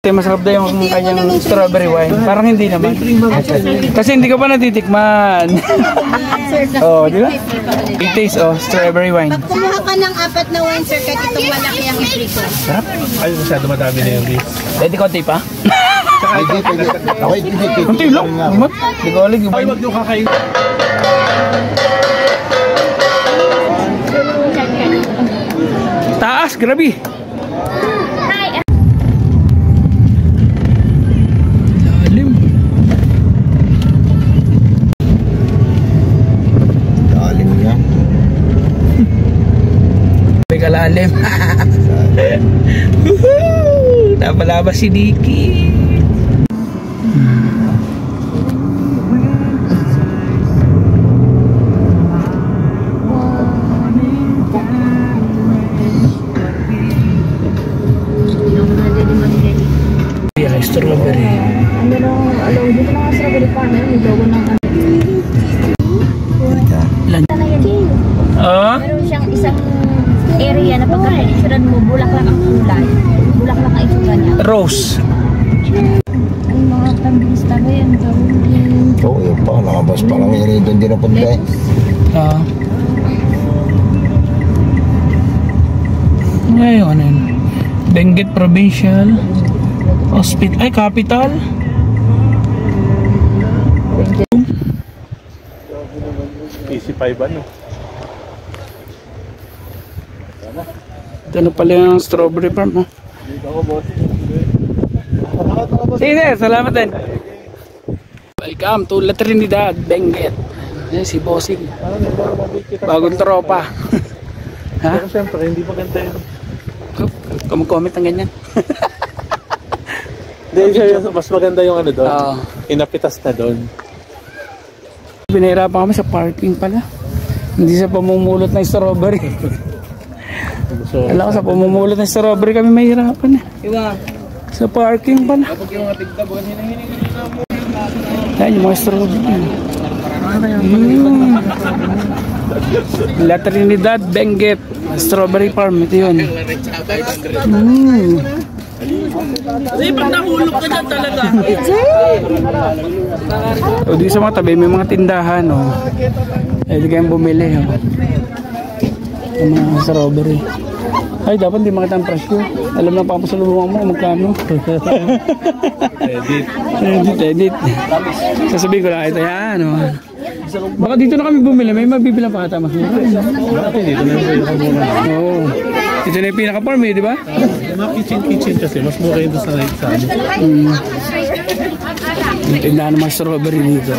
Masarap daw yung kanyang strawberry wine. Parang hindi naman. Kasi hindi ka pa natitikman. Oh, di ba? It tastes strawberry wine. Pag kumuha ka ng 4 na wine, sir, kahit itong malaki ang itriko. Sarap. Ay, masyado madami na yung beef. Pwede konti pa? Pwede. Konti lang. Hindi ko alig yung wine. Ay, wag nyo kakain. Taas, grabe. Lalim. Lalim niya. Teka, lalim. Napalabas si Dicky. Strawberry. Ano dito na strawberry farm, yung logo ng meron siyang isang area na pagka pinicturean mo, bulaklak ang kulay. Bulaklak ang itsura niya. Rose. Ang mga tambista ba yan? Oo, yun pa. Nakabas pa lang yun. Doon din napunta eh. Ngayon, ano yun? Benguet Provincial Hospital. Ay, capital. PC5 ano? Ito na pala yung strawberry farm. Sige, salamat din. Welcome to La Trinidad, Benguet. Ayan si Bossing. Bagong tropa. Ha? Pero siyempre, hindi maganda yun. Comment ang ganyan. Hindi, mas maganda yung ano doon. Inapitas na doon. Binahirapan kami sa parking pala. Hindi sa pamumulot ng strawberry. Alam ko sa pamumulot ng strawberry kami mahirapan eh. Sa parking pala. Ayan yung mga strawberry. La Trinidad, Benguet Strawberry Farm. Ito yun. Kasi pag nahulog ka dyan talaga. O di sa mga tabi may mga tindahan Pwede kayong bumili yung mga strawberry. Ay dapat di makita ang presyo. Alam na papasalubungan mo magkano. Edit. Sasabihin ko lang ito yan Baka dito na kami bumili. May mabibilang pa ata mas mura. Dito na yung Ito na yung pinaka-farm di ba? yung mga kitchen kasi mas mura yun sa ano. Yung tindahan ng mga strawberry dito.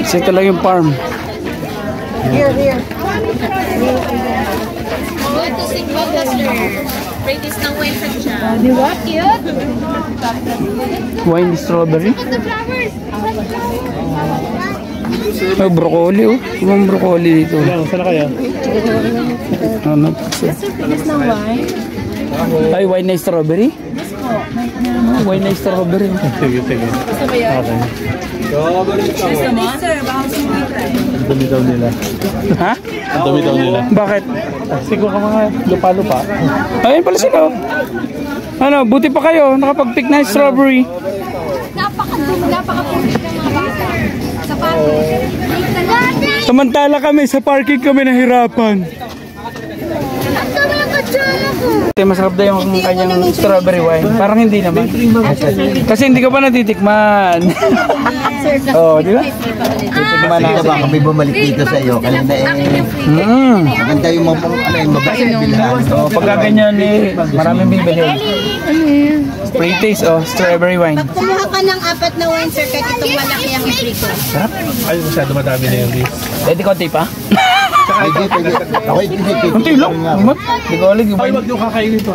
Kasi ito lang yung farm. Here. Practice ng wine sa siya. Di ba? Cute? Wine strawberry. The flowers. May broccoli Kumang broccoli dito. Saan na kaya? Ano? Practice ng wine. Ay, wine na strawberry? Wine na strawberry. Sige. Okay. Ang dumi daw nila. Ha? Ang dumi daw nila. Bakit? Siguro ka mga lupa-lupa. Ayun pala sila. Ano, buti pa kayo. Nakapag-pick na strawberry. Napaka-puti ng mga bata. Sa parking. Samantala kami, sa parking kami nahirapan. Masarap daw yung kanyang strawberry wine. Parang hindi naman. Kasi hindi ka pa natitikman. Oh, di ba? Titikman na ba kami bumalik dito sa iyo? Kanina maganda yung mabasa na bilhan. Pagka ganyan maraming bibili. Pre-taste strawberry wine. Pag kumuha ka ng 4 na wine, sir, kahit itong malaki ang itriko. Sarap. Ay, masyado madami na yung beef. Pwede konti pa? Pwede. Konti lang. Hindi ko alig yung Ay, wine. wag nyo kakainin ito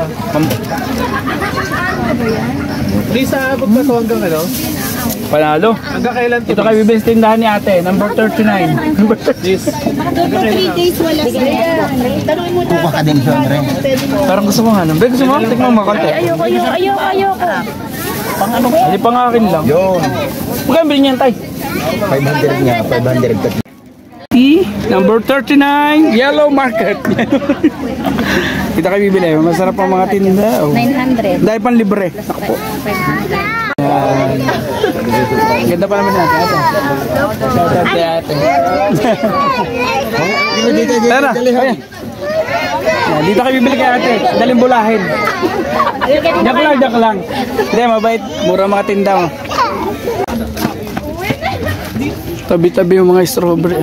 Lisa, abot ba ito hanggang ano? Panalo. Hanggang kailan ito? Ito kayo bibili sa tindahan ni ate. Number 39. Yes. Hanggang 3 days wala sila. Tanungin mo Kuha ka din siya, Andre. Parang gusto mo nga. Gusto mo? Tikman mo konti. Ayoko. Pang ano? Hindi pang akin lang. Yun. Magkano bilhin niyan tay? 500 nga. 500. number 39, Yellow Market. Kita kayo bibili. Masarap ang mga tinda. Oh. 900. Dahil pan libre. Ako po. 500. Ganda pa naman natin. Ate. Shout out kay ate. Tara. Ayan. Dito kayo bibili kay ate. Daling bulahin. Joke lang. Hindi, mabait. Mura mga tinda mo. Tabi-tabi yung mga strawberry.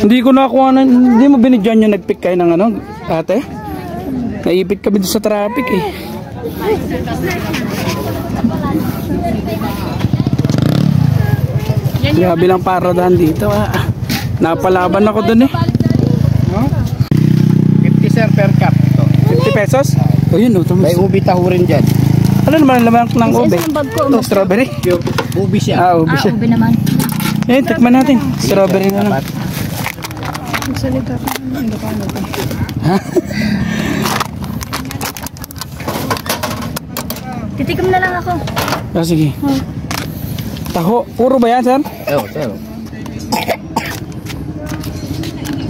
Hindi ko nakuha na, hindi mo binidyan yung nagpick kayo ng ano, ate? Naipit kami doon sa traffic eh. Grabe lang paradahan dito. Napalaban ako doon eh. 50 sir per cup. 50 pesos? O yun o. May ubi taho rin dyan. Ano naman ang laman ng ube? Ito, strawberry? Ubi siya. Ubi siya. Ube naman. Eh, tikman natin. Strawberry na lang. Titikim na lang ako. Sige. Taho. Puro ba yan, sir? Oo, sir.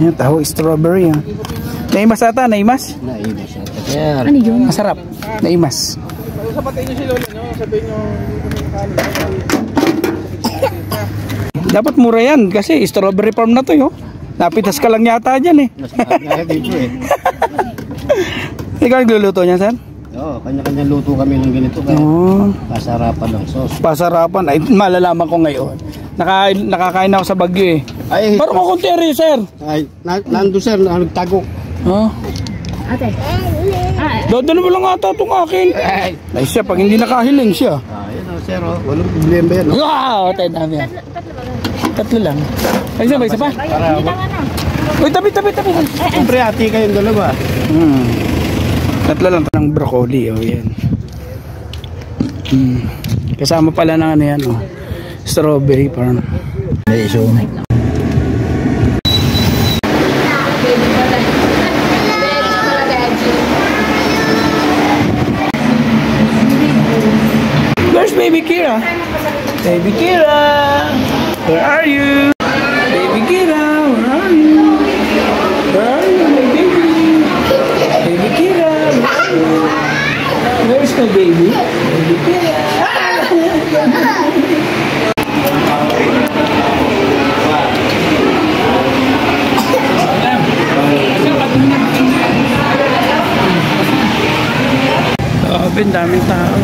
Yan, taho strawberry. Naimas ata, naimas? Naiba siya. Sir. Ano yun? Masarap. Naimas. Dapat mura yan kasi strawberry farm na to yo. Napitas ka lang yata dyan eh. Mas mahal dito eh. Ikaw nagluluto niya, sir? Oo, kanya-kanya luto kami ng ganito. Oo. Pasarapan ng sauce. Pasarapan. Ay, malalaman ko ngayon. Nakakain ako sa Baguio eh. Ay, Parang kukunti rin, sir. ay nando sir, nagtago. Oh. Ate. Dadalo mo lang ata itong akin. Ay siya, pag hindi nakahiling siya. Ayun o sir, walang problema yan. Wow, tayo dami yan. Tatlo lang. Ay, isa ba? Isa pa? Uy, tabi. Siyempre, ati kayong dalawa. Tatlo lang ng broccoli, oh, yan. Kasama pala ng ano yan, oh. Strawberry parang. May iso. Where's Baby Kira? Baby Kira! Where are you? Baby Kira, where are you? Where are you, my baby? Baby Kira, where are you? Where's my baby? Baby Kira! Daming tao.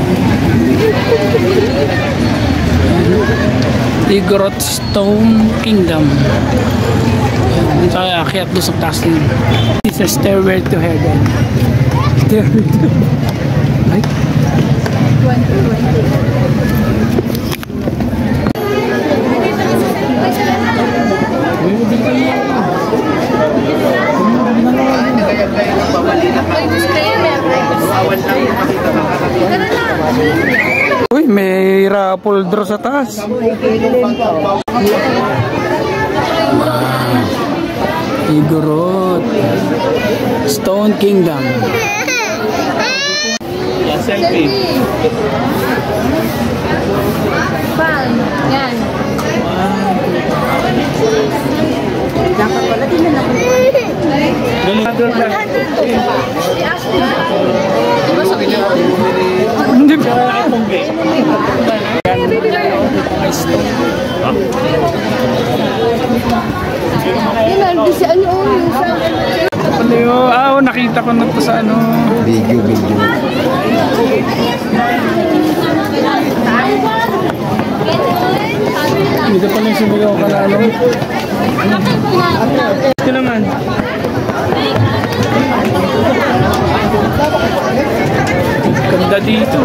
Igorot Stone Kingdom. Dito tayo akyat doon sa taas niya. It's a stairway to heaven. Stairway to ay. Uy, may raffle draw sa taas. Igorot Stone Kingdom. Selfie. Yan. Dapat pala din na lang. Hindi nakita ko na to sa ano. Video. Dito pala yung sumigaw ka na ano. Ito naman. Ganda dito.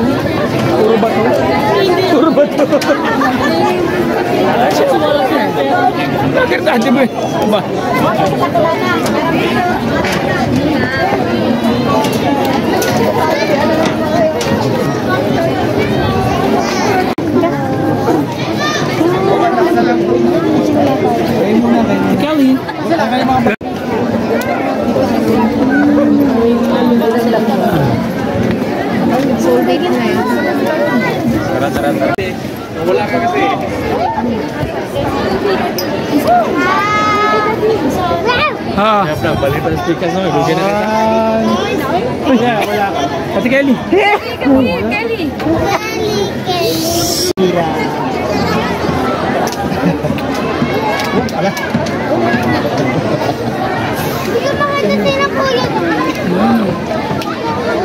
Puro bato. Puro bato. Bakit natin ba? Ba? Kelly. Wala ka kasi. Pikas naman, bigyan na kita. Wala ka. Ate Kelly. Kelly.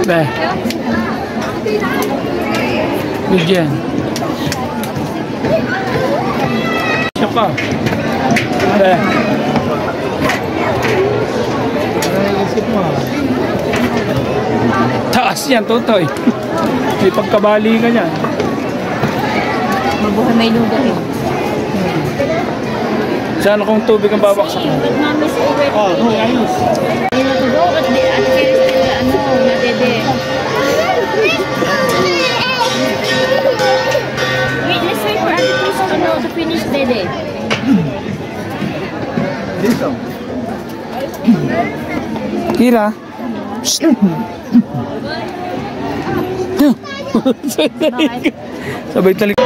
Be. Bigyan. Siya pa. Be. Taas yan, Totoy. May pagkabali ka yan. Mabuhay may lugar eh. Saan kung tubig ang babaksak mo? But mom is already... Oh, no, ayos. You know to go, but at Kelly still, nadede. Wait, let's wait for Ate Chris to finish dede. Kira. Sabay talik.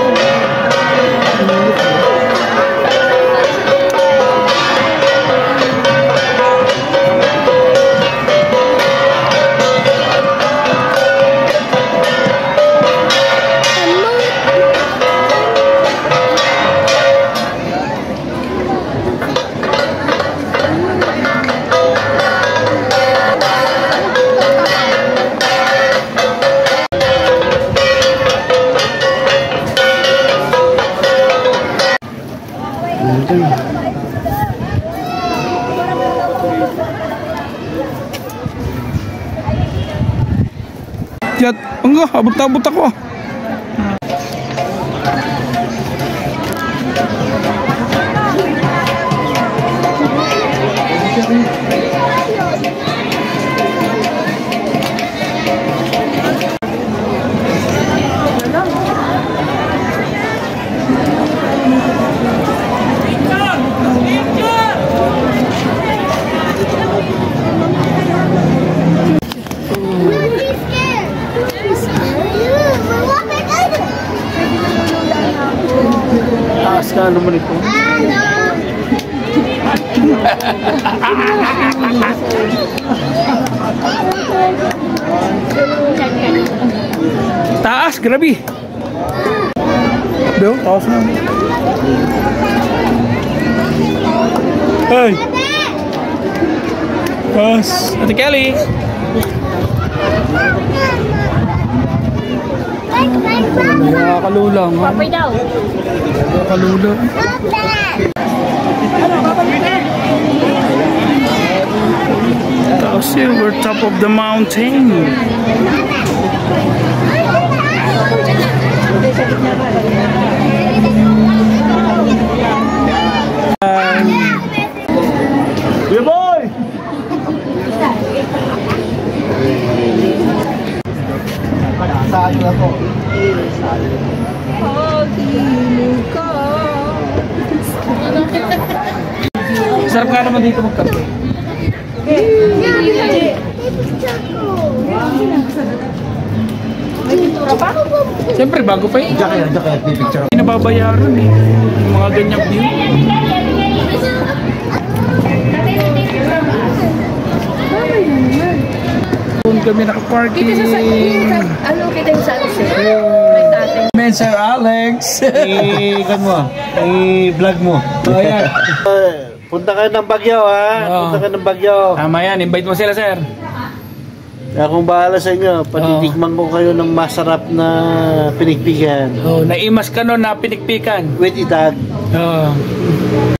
Yat, enggak, abot-abot ako. Taas ka naman ito. Taas, grabe. Doon, taas na. Hey. Taas. Ate Kelly. Nakakalulang. Papay daw. Nakakalulang. Taos yun, we're top of the mountain. Yeah, boy! Saan na po? Sarap nga naman dito magkape. Siyempre, bago pa yun. Diyan kaya, pipicture. Hindi nababayaran eh. Yung mga ganyang view. Doon kami nakaparking. Ano kita yung sunset? Men, Sir Alex. I-kan mo, i-vlog mo. Oh, yan. Punta kayo ng Bagyo, ha? Oo. Punta kayo ng Bagyo. Tama yan, invite mo sila, sir. Akong bahala sa inyo. Patitikman ko kayo ng masarap na pinikpikan. Oh, naimas ka nun na pinikpikan. With itag. Oh.